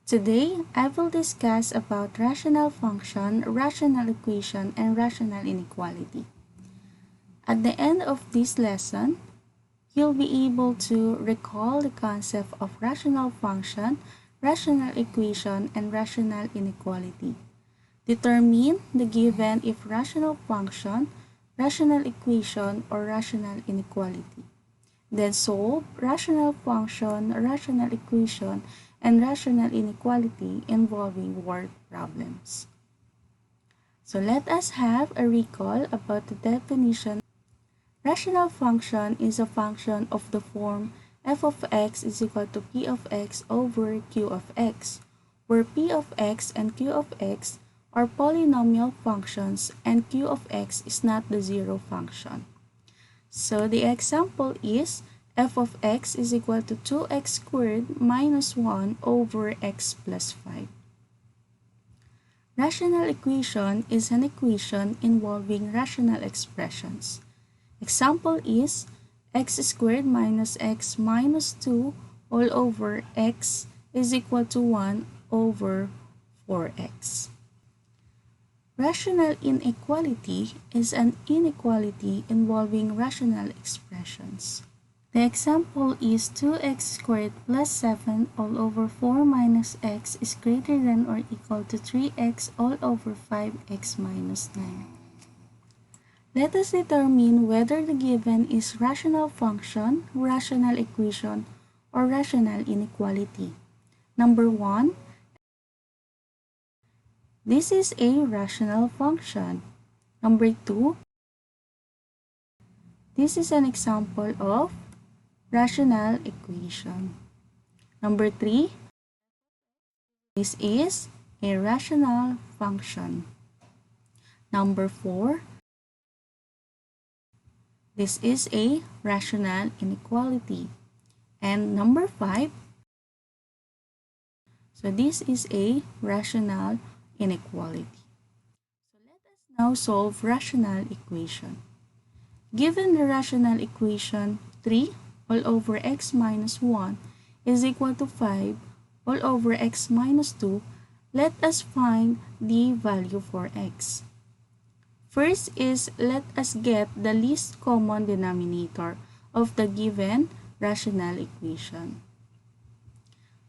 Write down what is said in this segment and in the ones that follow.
Today, I will discuss about rational function, rational equation, and rational inequality. At the end of this lesson, you'll be able to recall the concept of rational function, rational equation, and rational inequality. Determine the given if rational function, rational equation, or rational inequality. Then solve rational function, rational equation, and rational inequality involving word problems. So let us have a recall about the definition. Rational function is a function of the form f of x is equal to p of x over q of x, where p of x and q of x are polynomial functions and q of x is not the zero function. So the example is f of x is equal to 2x squared minus 1 over x plus 5. Rational equation is an equation involving rational expressions. Example is x squared minus x minus 2 all over x is equal to 1 over 4x. Rational inequality is an inequality involving rational expressions. The example is 2x squared plus 7 all over 4 minus x is greater than or equal to 3x all over 5x minus 9. Let us determine whether the given is rational function, rational equation, or rational inequality. Number 1, this is a rational function. Number 2, this is an example of rational equation. Number 3, this is a rational function. Number 4, this is a rational inequality. And number 5, so this is a rational inequality. So let us now solve rational equation. Given the rational equation 3 all over x minus 1 is equal to 5 all over x minus 2, let us find the value for x. First is let us get the least common denominator of the given rational equation.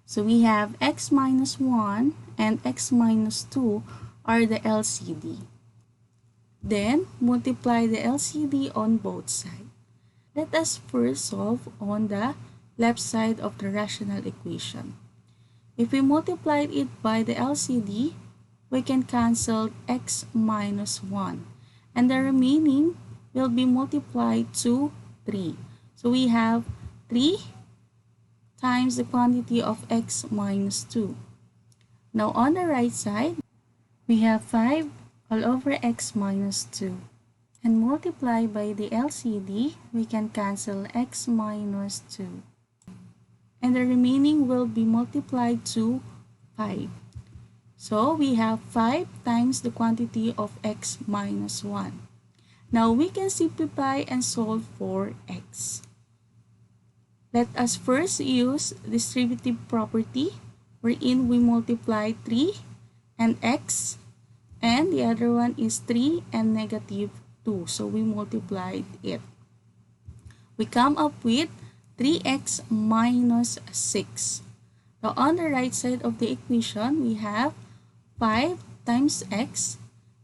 So we have x minus 1 and x minus 2 are the LCD. Then multiply the LCD on both sides. Let us first solve on the left side of the rational equation. If we multiply it by the LCD, we can cancel x minus 1. And the remaining will be multiplied to 3. So we have 3 times the quantity of x minus 2. Now on the right side, we have 5 all over x minus 2. And multiply by the LCD, we can cancel x minus 2. And the remaining will be multiplied to 5. So we have 5 times the quantity of x minus 1. Now we can simplify and solve for x. Let us first use distributive property wherein we multiply 3 and x, and the other one is 3 and negative 2. So we multiplied it. We come up with 3x minus 6. Now on the right side of the equation, we have 5 times x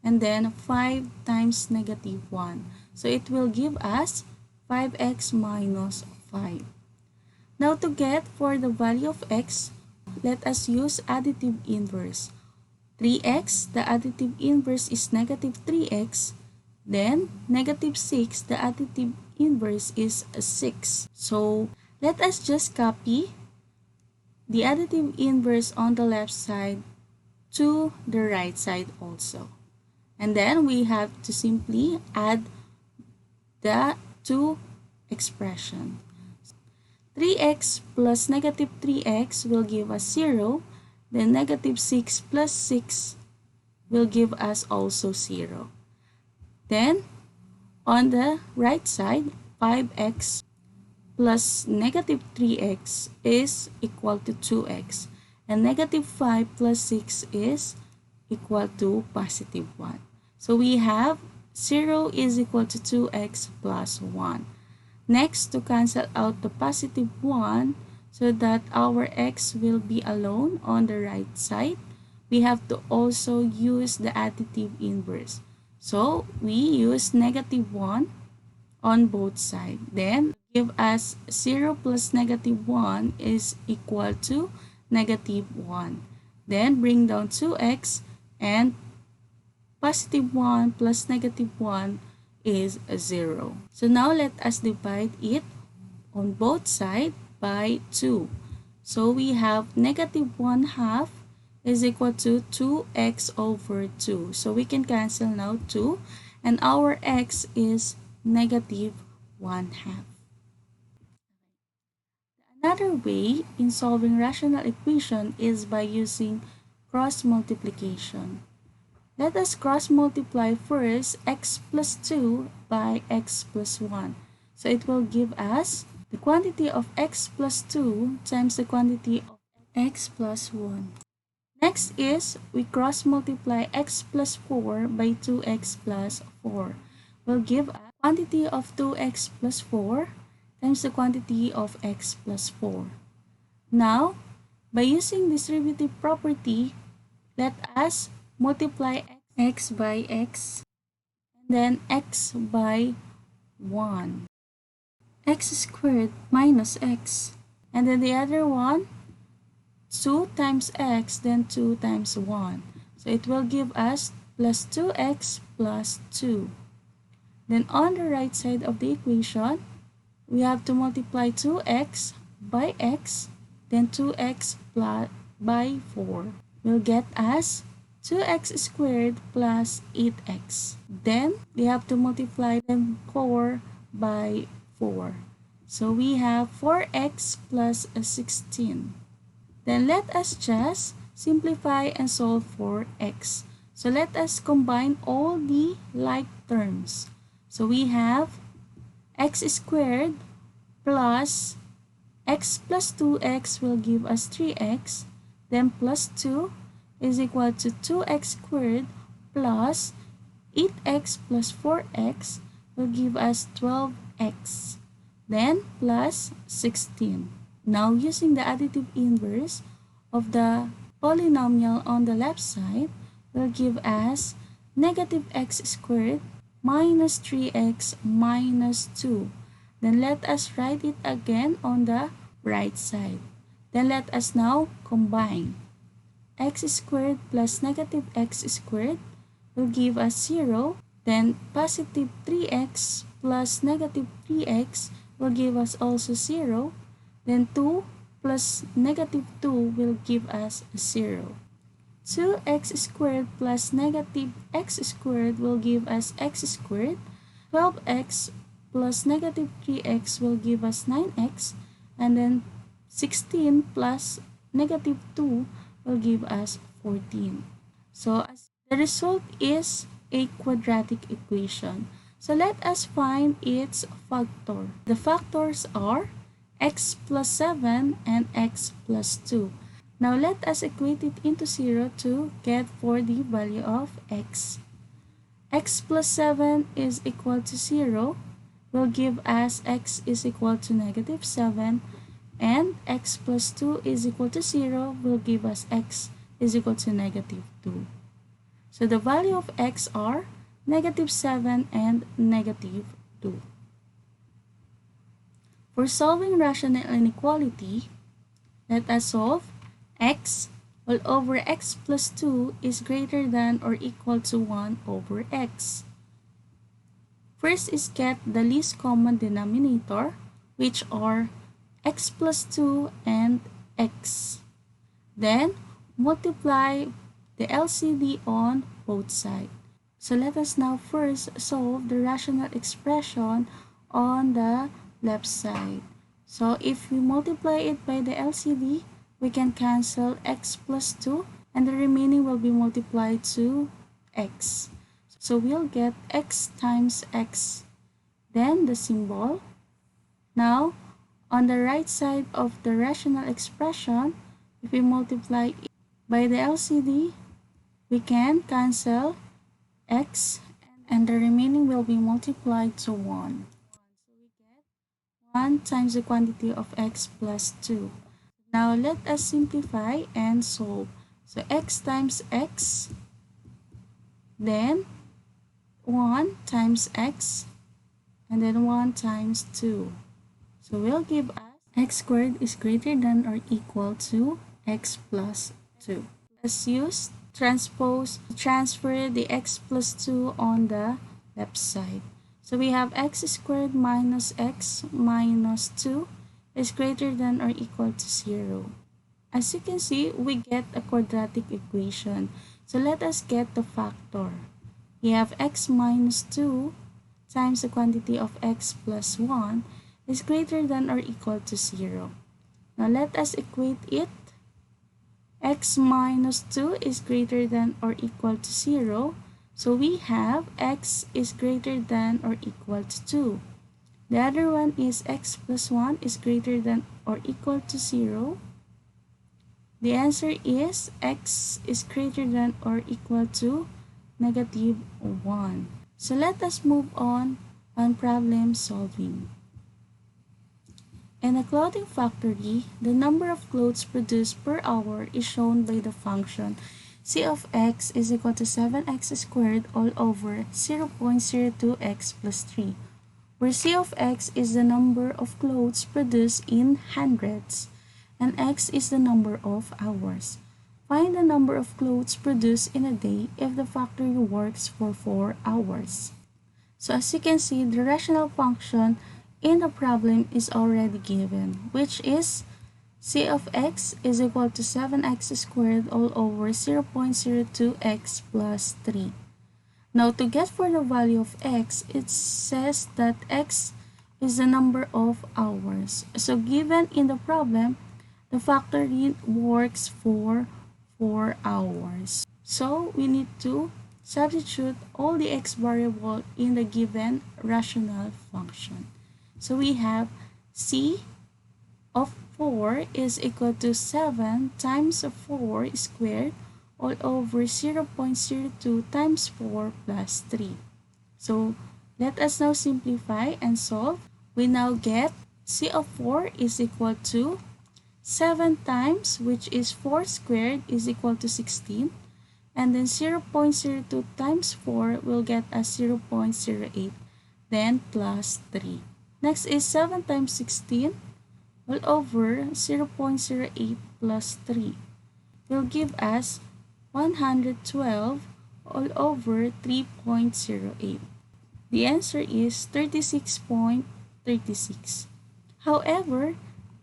and then 5 times negative 1. So it will give us 5x minus 5. Now to get for the value of x, let us use additive inverse. 3x, the additive inverse is negative 3x. Then negative 6, the additive inverse is 6. So let us just copy the additive inverse on the left side to the right side also. And then we have to simply add the two expressions. 3x plus negative 3x will give us 0. Then negative 6 plus 6 will give us also 0. Then on the right side, 5x plus negative 3x is equal to 2x. And negative 5 plus 6 is equal to positive 1. So we have 0 is equal to 2x plus 1. Next, to cancel out the positive 1 so that our x will be alone on the right side, we have to also use the additive inverse. So we use negative 1 on both sides. Then give us 0 plus negative 1 is equal to negative 1. Then bring down 2x, and positive 1 plus negative 1 is 0. So now let us divide it on both sides by 2. So we have negative 1 half is equal to 2x over 2. So we can cancel now 2, and our x is negative 1 half. Another way in solving rational equation is by using cross multiplication. Let us cross multiply first x plus 2 by x plus 1. So it will give us the quantity of x plus 2 times the quantity of x plus 1. Next is we cross multiply x plus 4 by 2x plus 4. Will give us quantity of 2x plus 4 times the quantity of x plus 4. Now, by using distributive property, let us multiply x by x and then x by 1. X squared minus x. And then the other one, 2 times x, then 2 times 1. So it will give us plus 2x plus 2. Then on the right side of the equation, we have to multiply 2x by x, then 2x plus by 4 will get us 2x squared plus 8x. Then we have to multiply them 4 by 4. So we have 4x plus 16. Then let us just simplify and solve for x. So let us combine all the like terms. So we have x squared plus x plus 2x will give us 3x. Then plus 2 is equal to 2x squared plus 8x plus 4x will give us 12x. Then plus 16. Now using the additive inverse of the polynomial on the left side will give us negative x squared minus 3x minus 2. Then let us write it again on the right side. Then let us now combine. X squared plus negative x squared will give us 0. Then positive 3x plus negative 3x will give us also 0. Then 2 plus negative 2 will give us 0. 2x squared plus negative x squared will give us x squared. 12x plus negative 3x will give us 9x. And then 16 plus negative 2 will give us 14. So the result is a quadratic equation. So let us find its factor. The factors are x plus 7 and x plus 2. Now let us equate it into 0 to get for the value of x. X plus 7 is equal to 0 will give us x is equal to negative 7, and x plus 2 is equal to 0 will give us x is equal to negative 2. So the value of x are negative 7 and negative 2. For solving rational inequality, let us solve x all over x plus 2 is greater than or equal to 1 over x. First is get the least common denominator, which are x plus 2 and x. Then multiply the LCD on both sides. So let us now first solve the rational expression on the left side. So if we multiply it by the LCD, we can cancel x plus 2 and the remaining will be multiplied to x. So we'll get x times x, then the symbol. Now, on the right side of the rational expression, If we multiply it by the LCD, we can cancel x and the remaining will be multiplied to 1. So we get 1 times the quantity of x plus 2. Now let us simplify and solve. So x times x, then 1 times x, and then 1 times 2. So will give us x squared is greater than or equal to x plus 2. Let's use transpose to transfer the x plus 2 on the left side. So we have x squared minus x minus 2 is greater than or equal to 0. As you can see, we get a quadratic equation. So let us get the factor. We have x minus 2 times the quantity of x plus 1 is greater than or equal to 0. Now let us equate it. X minus 2 is greater than or equal to 0. So we have x is greater than or equal to 2. The other one is x plus 1 is greater than or equal to 0. The answer is x is greater than or equal to negative 1. So let us move on problem solving. In a clothing factory, the number of clothes produced per hour is shown by the function c of x is equal to 7x squared all over 0.02x plus 3, where c of x is the number of clothes produced in hundreds and x is the number of hours. Find the number of clothes produced in a day if the factory works for 4 hours. So as you can see, the rational function in the problem is already given, which is c of x is equal to 7x squared all over 0.02x plus 3. Now to get for the value of x, it says that x is the number of hours. So given in the problem, the factory works for 4 hours. So we need to substitute all the x variable in the given rational function. So we have c of 4 is equal to 7 times 4 squared all over 0.02 times 4 plus 3. So let us now simplify and solve. We now get c of 4 is equal to 7 times, which is 4 squared, is equal to 16. And then 0.02 times 4 will get us 0.08, then plus 3. Next is 7 times 16 all over 0.08 plus 3 will give us 112 all over 3.08. The answer is 36.36. However,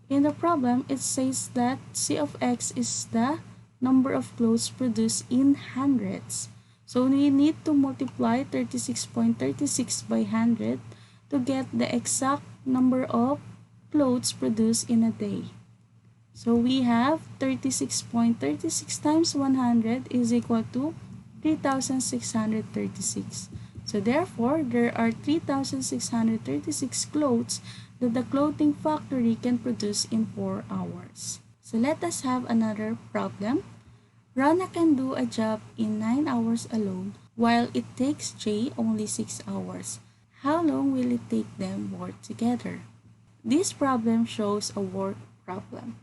in the problem, it says that c of x is the number of clothes produced in hundreds. So we need to multiply 36.36 by 100 to get the exact number of clothes produced in a day. So we have 36.36 times 100 is equal to 3,636. So therefore, there are 3,636 clothes that the clothing factory can produce in 4 hours. So let us have another problem. Rona can do a job in 9 hours alone while it takes Jay only 6 hours. How long will it take them work together? This problem shows a work problem.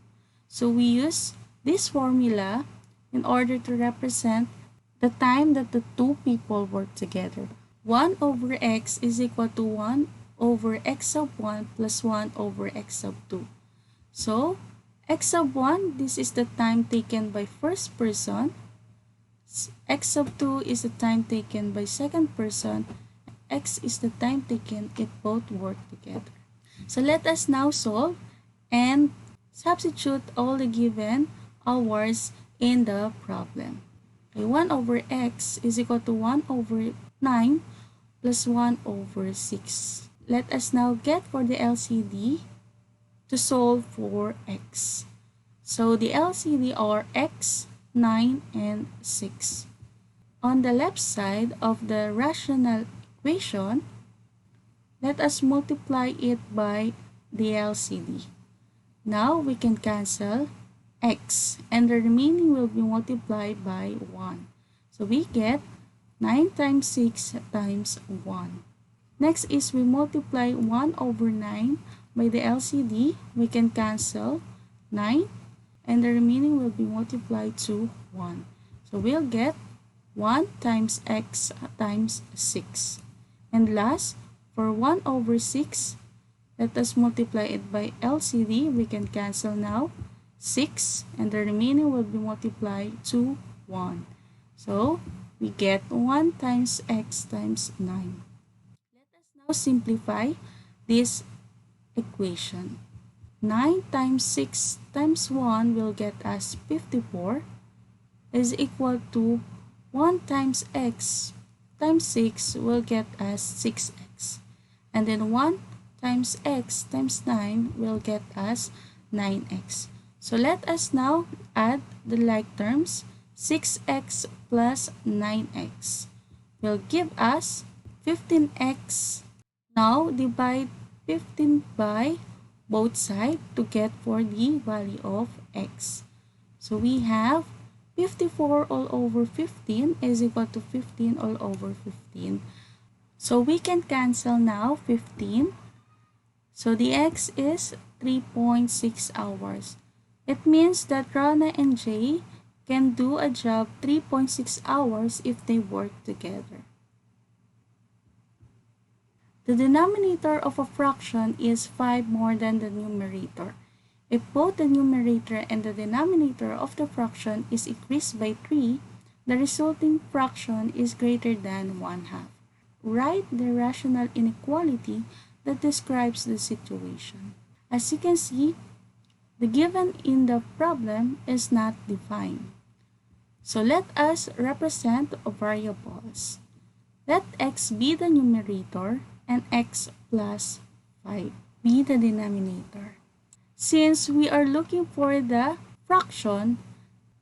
So we use this formula in order to represent the time that the two people work together. 1 over x is equal to 1 over x sub 1 plus 1 over x sub 2. So, x sub 1, this is the time taken by first person. X sub 2 is the time taken by second person. X is the time taken if both work together. So let us now solve and substitute all the given hours in the problem. Okay, 1 over x is equal to 1 over 9 plus 1 over 6. Let us now get for the LCD to solve for x. So the LCD are x, 9, and 6. On the left side of the rational equation, let us multiply it by the LCD. Now we can cancel x, and the remaining will be multiplied by 1. So we get 9 times 6 times 1. Next is we multiply 1 over 9 by the LCD. We can cancel 9, and the remaining will be multiplied to 1. So we'll get 1 times x times 6. And last, for 1 over 6, let us multiply it by LCD. We can cancel now 6, and the remaining will be multiplied to 1. So we get 1 times x times 9. Let us now simplify this equation. 9 times 6 times 1 will get us 54 is equal to 1 times x times 6 will get us 6x. And then 1 times x times 9 will get us 9x. So let us now add the like terms. 6x plus 9x will give us 15x. Now divide 15 by both sides to get for the value of x. So we have 54 all over 15 is equal to 15 all over 15. So we can cancel now 15. So the x is 3.6 hours. It means that Rona and Jay can do a job 3.6 hours if they work together. The denominator of a fraction is 5 more than the numerator. If both the numerator and the denominator of the fraction is increased by 3, the resulting fraction is greater than 1/2. Write the rational inequality that describes the situation. As you can see, the given in the problem is not defined. So let us represent variables. Let x be the numerator and x plus 5 be the denominator. Since we are looking for the fraction,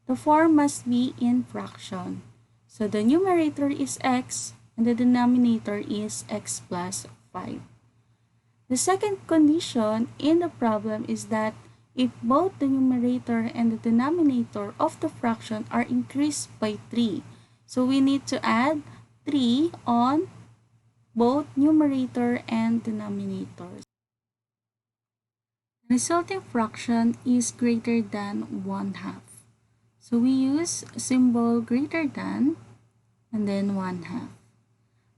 the form must be in fraction. So the numerator is x and the denominator is x plus 5. The second condition in the problem is that if both the numerator and the denominator of the fraction are increased by 3, so we need to add 3 on both numerator and denominator. The resulting fraction is greater than 1/2. So we use symbol greater than and then 1/2.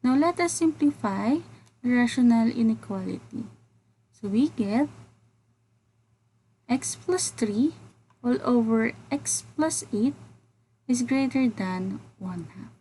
Now let us simplify the rational inequality. So we get x plus 3 all over x plus 8 is greater than 1/2.